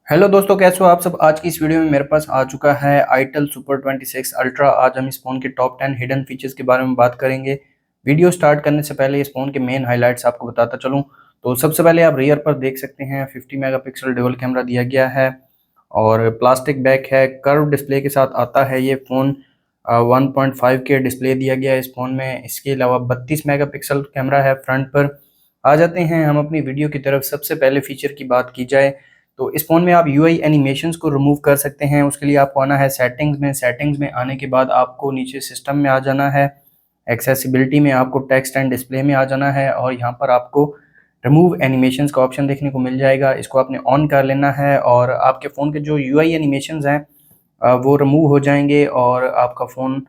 Hello दोस्तों, कैसे हो आप सब। आज की इस वीडियो में मेरे पास आ चुका है आईटेल सुपर 26 अल्ट्रा। आज हम इस फ़ोन के टॉप 10 हिडन फीचर्स के बारे में बात करेंगे। वीडियो स्टार्ट करने से पहले इस फ़ोन के मेन हाइलाइट्स आपको बताता चलूं तो सबसे पहले आप रियर पर देख सकते हैं 50 मेगापिक्सल डुअल कैमरा दिया गया है और प्लास्टिक बैक है। कर्व डिस्प्ले के साथ आता है ये फ़ोन। 1.5 के डिस्प्ले दिया गया है इस फ़ोन में। इसके अलावा 32 मेगापिक्सल कैमरा है फ्रंट पर। आ जाते हैं हम अपनी वीडियो की तरफ। सबसे पहले फीचर की बात की जाए तो इस फ़ोन में आप यूआई एनिमेशंस को रिमूव कर सकते हैं। उसके लिए आपको आना है सेटिंग्स में आने के बाद आपको नीचे सिस्टम में आ जाना है। एक्सेसिबिलिटी में आपको टेक्स्ट एंड डिस्प्ले में आ जाना है और यहाँ पर आपको रिमूव एनिमेशंस का ऑप्शन देखने को मिल जाएगा। इसको आपने ऑन कर लेना है और आपके फ़ोन के जो यूआई एनिमेशंस हैं वो रिमूव हो जाएंगे और आपका फ़ोन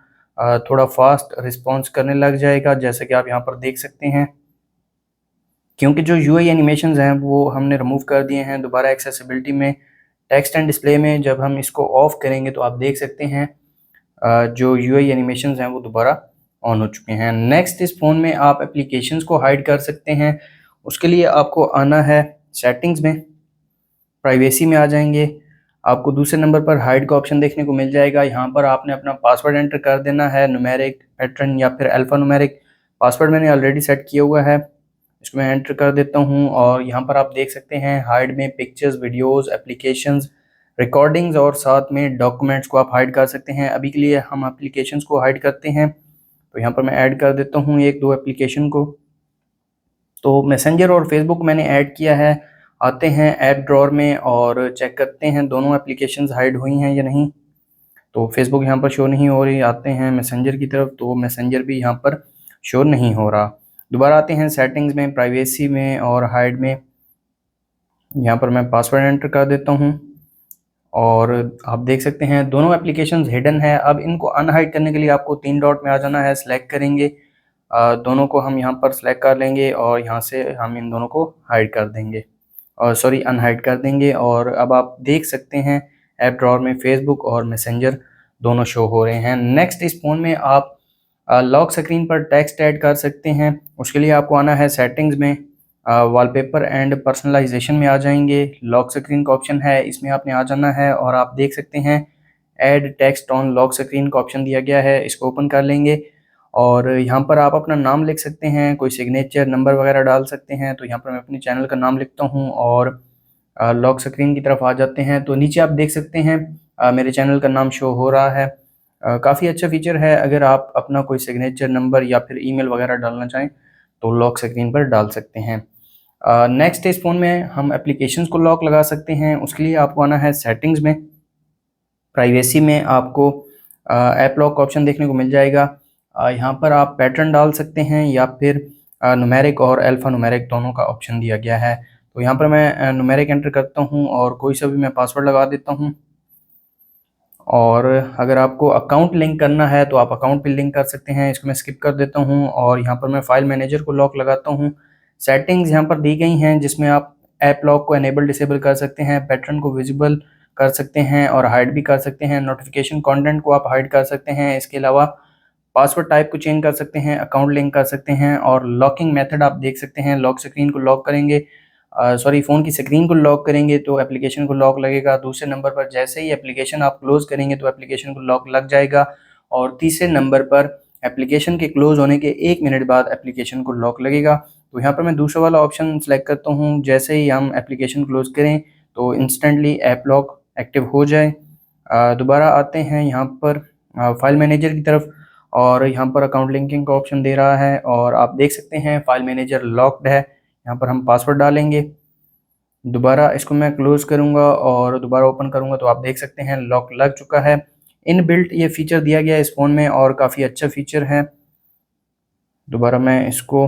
थोड़ा फास्ट रिस्पॉन्स करने लग जाएगा, जैसे कि आप यहाँ पर देख सकते हैं। क्योंकि जो यूआई एनिमेशंस हैं वो हमने रिमूव कर दिए हैं। दोबारा एक्सेसिबिलिटी में टेक्स्ट एंड डिस्प्ले में जब हम इसको ऑफ करेंगे तो आप देख सकते हैं जो यूआई एनिमेशंस हैं वो दोबारा ऑन हो चुके हैं। नेक्स्ट, इस फ़ोन में आप एप्लीकेशंस को हाइड कर सकते हैं। उसके लिए आपको आना है सेटिंग्स में, प्राइवेसी में आ जाएंगे। आपको दूसरे नंबर पर हाइड का ऑप्शन देखने को मिल जाएगा। यहाँ पर आपने अपना पासवर्ड एंटर कर देना है, न्यूमेरिक, पैटर्न या फिर अल्फा न्यूमेरिक। पासवर्ड मैंने ऑलरेडी सेट किया हुआ है, इसको मैं एंटर कर देता हूँ और यहाँ पर आप देख सकते हैं हाइड में पिक्चर्स, वीडियोस, एप्लीकेशंस, रिकॉर्डिंग्स और साथ में डॉक्यूमेंट्स को आप हाइड कर सकते हैं। अभी के लिए हम एप्लीकेशंस को हाइड करते हैं तो यहाँ पर मैं ऐड कर देता हूँ एक दो एप्लीकेशन को। तो मैसेंजर और फेसबुक मैंने ऐड किया है। आते हैं ऐप ड्रॉअर में और चेक करते हैं दोनों एप्लीकेशंस हाइड हुई हैं या नहीं। तो फेसबुक यहाँ पर शो नहीं हो रही। आते हैं मैसेंजर की तरफ तो मैसेंजर भी यहाँ पर शो नहीं हो रहा। दोबारा आते हैं सेटिंग्स में, प्राइवेसी में और हाइड में। यहाँ पर मैं पासवर्ड एंटर कर देता हूँ और आप देख सकते हैं दोनों एप्लीकेशंस हिडन है। अब इनको अनहाइड करने के लिए आपको तीन डॉट में आ जाना है, सिलेक्ट करेंगे। दोनों को हम यहाँ पर सिलेक्ट कर लेंगे और यहाँ से हम इन दोनों को हाइड कर देंगे और सॉरी अनहाइड कर देंगे। और अब आप देख सकते हैं ऐप ड्रॉअर में फेसबुक और मैसेंजर दोनों शो हो रहे हैं। नेक्स्ट, इस फ़ोन में आप लॉक स्क्रीन पर टेक्स्ट ऐड कर सकते हैं। उसके लिए आपको आना है सेटिंग्स में, वॉलपेपर एंड पर्सनलाइजेशन में आ जाएंगे। लॉक स्क्रीन का ऑप्शन है, इसमें आपने आ जाना है और आप देख सकते हैं add text on lock screen का ऑप्शन दिया गया है। इसको ओपन कर लेंगे और यहाँ पर आप अपना नाम लिख सकते हैं, कोई सिग्नेचर नंबर वगैरह डाल सकते हैं। तो यहाँ पर मैं अपने चैनल का नाम लिखता हूँ और लॉक स्क्रीन की तरफ आ जाते हैं तो नीचे आप देख सकते हैं मेरे चैनल का नाम शो हो रहा है। काफ़ी अच्छा फीचर है। अगर आप अपना कोई सिग्नेचर नंबर या फिर ईमेल वगैरह डालना चाहें तो लॉक स्क्रीन पर डाल सकते हैं। नेक्स्ट, इस फ़ोन में हम एप्लीकेशंस को लॉक लगा सकते हैं। उसके लिए आपको आना है सेटिंग्स में, प्राइवेसी में आपको ऐप लॉक का ऑप्शन देखने को मिल जाएगा। यहाँ पर आप पैटर्न डाल सकते हैं या फिर न्यूमेरिक और अल्फा न्यूमेरिक दोनों का ऑप्शन दिया गया है। तो यहाँ पर मैं न्यूमेरिक एंटर करता हूँ और कोई सा भी मैं पासवर्ड लगा देता हूँ। और अगर आपको अकाउंट लिंक करना है तो आप अकाउंट भी लिंक कर सकते हैं। इसको मैं स्किप कर देता हूँ और यहाँ पर मैं फाइल मैनेजर को लॉक लगाता हूँ। सेटिंग्स यहाँ पर दी गई हैं जिसमें आप ऐप लॉक को एनेबल डिसेबल कर सकते हैं, पैटर्न को विजिबल कर सकते हैं और हाइड भी कर सकते हैं। नोटिफिकेशन कंटेंट को आप हाइड कर सकते हैं। इसके अलावा पासवर्ड टाइप को चेंज कर सकते हैं, अकाउंट लिंक कर सकते हैं और लॉकिंग मेथड आप देख सकते हैं। लॉक स्क्रीन को लॉक करेंगे, सॉरी फ़ोन की स्क्रीन को लॉक करेंगे तो एप्लीकेशन को लॉक लगेगा। दूसरे नंबर पर जैसे ही एप्लीकेशन आप क्लोज़ करेंगे तो एप्लीकेशन को लॉक लग जाएगा और तीसरे नंबर पर एप्लीकेशन के क्लोज़ होने के 1 मिनट बाद एप्लीकेशन को लॉक लगेगा। तो यहाँ पर मैं दूसरा वाला ऑप्शन सेलेक्ट करता हूँ। जैसे ही हम एप्लीकेशन क्लोज़ करें तो इंस्टेंटली ऐप लॉक एक्टिव हो जाए। दोबारा आते हैं यहाँ पर फाइल मैनेजर की तरफ और यहाँ पर अकाउंट लिंकिंग का ऑप्शन दे रहा है और आप देख सकते हैं फाइल मैनेजर लॉक्ड है। यहाँ पर हम पासवर्ड डालेंगे। दोबारा इसको मैं क्लोज़ करूँगा और दोबारा ओपन करूँगा तो आप देख सकते हैं लॉक लग चुका है। इनबिल्ट ये फ़ीचर दिया गया है इस फ़ोन में और काफ़ी अच्छा फ़ीचर है। दोबारा मैं इसको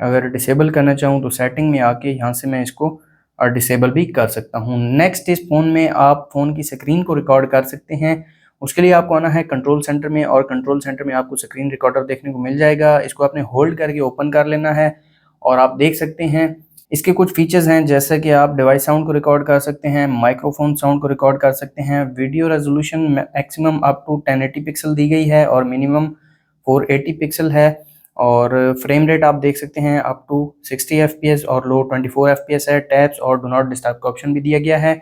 अगर डिसेबल करना चाहूँ तो सेटिंग में आके यहाँ से मैं इसको डिसेबल भी कर सकता हूँ। नेक्स्ट, इस फ़ोन में आप फ़ोन की स्क्रीन को रिकॉर्ड कर सकते हैं। उसके लिए आपको आना है कंट्रोल सेंटर में और कंट्रोल सेंटर में आपको स्क्रीन रिकॉर्डर देखने को मिल जाएगा। इसको आपने होल्ड करके ओपन कर लेना है और आप देख सकते हैं इसके कुछ फीचर्स हैं जैसे कि आप डिवाइस साउंड को रिकॉर्ड कर सकते हैं, माइक्रोफोन साउंड को रिकॉर्ड कर सकते हैं। Video resolution maximum up to 1080 pixel दी गई है और मिनिमम 480 पिक्सल है और फ्रेम रेट आप देख सकते हैं अप टू 60 fps और लो 24 fps है। टैब्स और डू नॉट डिस्टर्ब का ऑप्शन भी दिया गया है।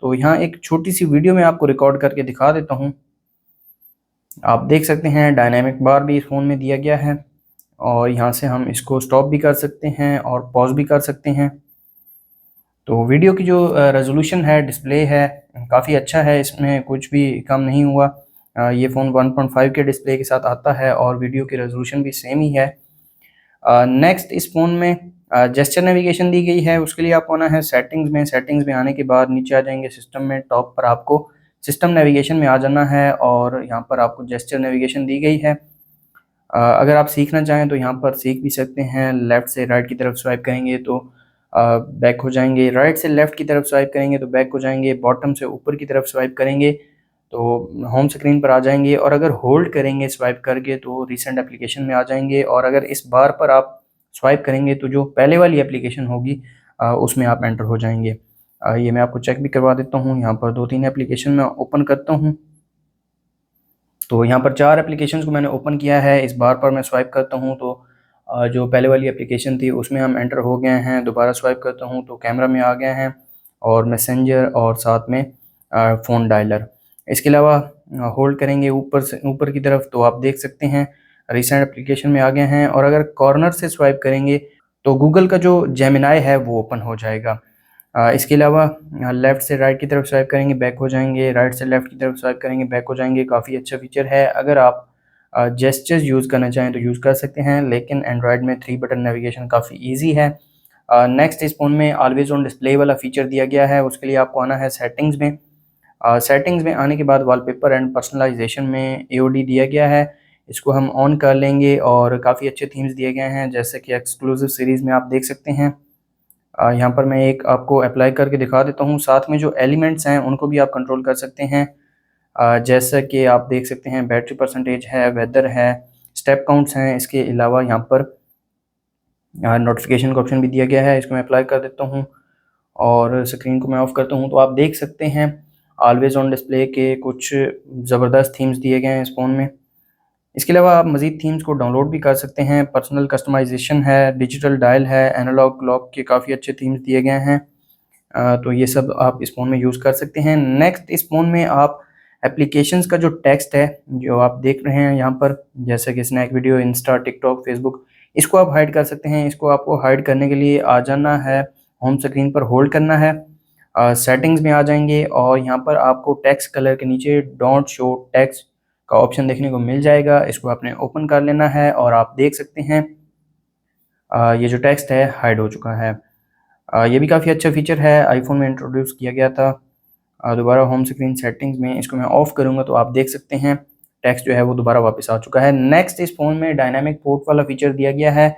तो यहाँ एक छोटी सी वीडियो मैं आपको रिकॉर्ड करके दिखा देता हूँ। आप देख सकते हैं डायनामिक बार भी इस फ़ोन में दिया गया है और यहाँ से हम इसको स्टॉप भी कर सकते हैं और पॉज भी कर सकते हैं। तो वीडियो की जो रेज़ोल्यूशन है, डिस्प्ले है, काफ़ी अच्छा है, इसमें कुछ भी कम नहीं हुआ। ये फ़ोन 1.5 के डिस्प्ले के साथ आता है और वीडियो की रेज़ोल्यूशन भी सेम ही है। नेक्स्ट इस फ़ोन में जेस्चर नेविगेशन दी गई है, उसके लिए आपको आना है सेटिंग्स में। सेटिंग्स में आने के बाद नीचे आ जाएंगे सिस्टम में, टॉप पर आपको सिस्टम नेविगेशन में आ जाना है और यहाँ पर आपको जेस्चर नेविगेशन दी गई है। अगर आप सीखना चाहें तो यहाँ पर सीख भी सकते हैं। लेफ़्ट से राइट की तरफ स्वाइप करेंगे तो बैक हो जाएंगे, राइट से लेफ़्ट की तरफ स्वाइप करेंगे तो बैक हो जाएंगे, बॉटम से ऊपर की तरफ स्वाइप करेंगे तो होम स्क्रीन पर आ जाएंगे और अगर होल्ड करेंगे स्वाइप करके तो रिसेंट एप्लीकेशन में आ जाएंगे और अगर इस बार पर आप स्वाइप करेंगे तो जो पहले वाली एप्लीकेशन होगी उसमें आप एंटर हो जाएंगे। ये मैं आपको चेक भी करवा देता हूँ। यहाँ पर 2-3 एप्लीकेशन मैं ओपन करता हूँ। तो यहाँ पर 4 एप्लीकेशंस को मैंने ओपन किया है। इस बार पर मैं स्वाइप करता हूँ तो जो पहले वाली एप्लीकेशन थी उसमें हम एंटर हो गए हैं। दोबारा स्वाइप करता हूँ तो कैमरा में आ गए हैं और मैसेंजर और साथ में फ़ोन डायलर। इसके अलावा होल्ड करेंगे ऊपर से ऊपर की तरफ तो आप देख सकते हैं रिसेंट एप्लीकेशन में आ गए हैं और अगर कॉर्नर से स्वाइप करेंगे तो गूगल का जो जेमिनाई है वो ओपन हो जाएगा। इसके अलावा लेफ़्ट से राइट की तरफ स्वाइप करेंगे बैक हो जाएंगे, राइट से लेफ़्ट की तरफ स्वाइप करेंगे बैक हो जाएंगे। काफ़ी अच्छा फीचर है। अगर आप जेस्चर्स यूज़ करना चाहें तो यूज़ कर सकते हैं, लेकिन एंड्रॉयड में 3 बटन नेविगेशन काफ़ी ईजी है। नेक्स्ट इस फ़ोन में ऑलवेज़ ऑन डिस्प्ले वाला फीचर दिया गया है। उसके लिए आपको आना है सेटिंग्स में। सेटिंग्स में आने के बाद वॉलपेपर एंड पर्सनलाइजेशन में AOD दिया गया है, इसको हम ऑन कर लेंगे और काफ़ी अच्छे थीम्स दिए गए हैं जैसे कि एक्सक्लूसिव सीरीज़ में आप देख सकते हैं। यहाँ पर मैं एक आपको अप्लाई करके दिखा देता हूँ। साथ में जो एलिमेंट्स हैं उनको भी आप कंट्रोल कर सकते हैं। जैसा कि आप देख सकते हैं बैटरी परसेंटेज है, वेदर है, स्टेप काउंट्स हैं। इसके अलावा यहाँ पर नोटिफिकेशन का ऑप्शन भी दिया गया है, इसको मैं अप्लाई कर देता हूँ और स्क्रीन को मैं ऑफ़ करता हूँ तो आप देख सकते हैं ऑलवेज़ ऑन डिस्प्ले के कुछ ज़बरदस्त थीम्स दिए गए हैं इस फ़ोन में। इसके अलावा आप मज़ीद थीम्स को डाउनलोड भी कर सकते हैं। पर्सनल कस्टमाइजेशन है, डिजिटल डायल है, एनालॉग क्लॉक के काफ़ी अच्छे थीम्स दिए गए हैं। तो ये सब आप इस फ़ोन में यूज़ कर सकते हैं। नेक्स्ट इस फ़ोन में आप एप्लीकेशंस का जो टेक्स्ट है जो आप देख रहे हैं यहाँ पर, जैसे कि Snack Video, Insta, TikTok, Facebook, इसको आप हाइड कर सकते हैं। इसको आपको हाइड करने के लिए आ जाना है, होम स्क्रीन पर होल्ड करना है, सेटिंग्स में आ जाएंगे और यहाँ पर आपको टेक्स्ट कलर के नीचे डोंट शो टेक्स्ट का ऑप्शन देखने को मिल जाएगा। इसको आपने ओपन कर लेना है और आप देख सकते हैं ये जो टेक्स्ट है हाइड हो चुका है। ये भी काफ़ी अच्छा फीचर है, आईफोन में इंट्रोड्यूस किया गया था। दोबारा होम स्क्रीन सेटिंग्स में इसको मैं ऑफ़ करूँगा तो आप देख सकते हैं टेक्स्ट जो है वो दोबारा वापस आ चुका है। नेक्स्ट इस फ़ोन में डायनामिक पोर्ट वाला फीचर दिया गया है।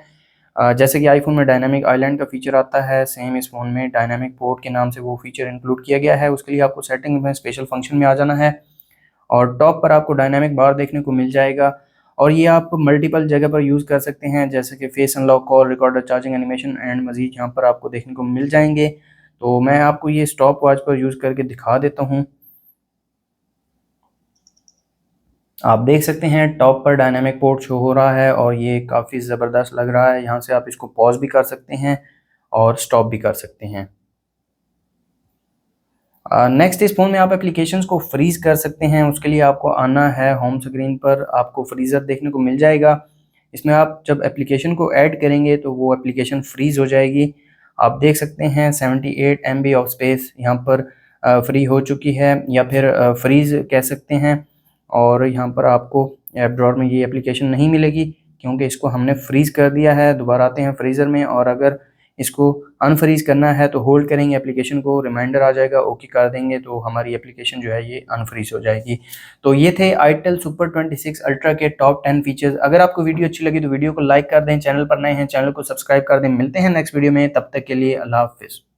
जैसे कि आईफोन में डायनामिक आइलैंड का फीचर आता है, सेम इस फ़ोन में डायनामिक पोर्ट के नाम से वो फीचर इंक्लूड किया गया है। उसके लिए आपको सेटिंग में स्पेशल फंक्शन में आ जाना है और टॉप पर आपको डायनामिक बार देखने को मिल जाएगा और ये आप मल्टीपल जगह पर यूज़ कर सकते हैं जैसे कि face unlock, call recorder, charging animation and मज़ीद यहाँ पर आपको देखने को मिल जाएंगे। तो मैं आपको ये स्टॉप वॉच पर यूज़ करके दिखा देता हूँ। आप देख सकते हैं टॉप पर डायनामिक पोर्ट शो हो रहा है और ये काफ़ी ज़बरदस्त लग रहा है। यहाँ से आप इसको पॉज भी कर सकते हैं और स्टॉप भी कर सकते हैं। नेक्स्ट इस फ़ोन में आप एप्लीकेशंस को फ्रीज़ कर सकते हैं। उसके लिए आपको आना है होम स्क्रीन पर, आपको फ्रीज़र देखने को मिल जाएगा। इसमें आप जब एप्लीकेशन को ऐड करेंगे तो वो एप्लीकेशन फ्रीज़ हो जाएगी। आप देख सकते हैं 78 MB ऑफ स्पेस यहाँ पर फ्री हो चुकी है या फिर फ्रीज़ कह सकते हैं और यहाँ पर आपको ऐप ड्रॉअर में ये एप्लीकेशन नहीं मिलेगी क्योंकि इसको हमने फ्रीज़ कर दिया है। दोबारा आते हैं फ्रीज़र में और अगर इसको अनफ्रीज़ करना है तो होल्ड करेंगे एप्लीकेशन को, रिमाइंडर आ जाएगा, ओके कर देंगे तो हमारी एप्लीकेशन जो है ये अनफ्रीज़ हो जाएगी। तो ये थे आईटेल सुपर 26 अल्ट्रा के टॉप 10 फीचर्स। अगर आपको वीडियो अच्छी लगी तो वीडियो को लाइक कर दें, चैनल पर नए हैं चैनल को सब्सक्राइब कर दें। मिलते हैं नेक्स्ट वीडियो में, तब तक के लिए अल्लाह हाफ़िज़।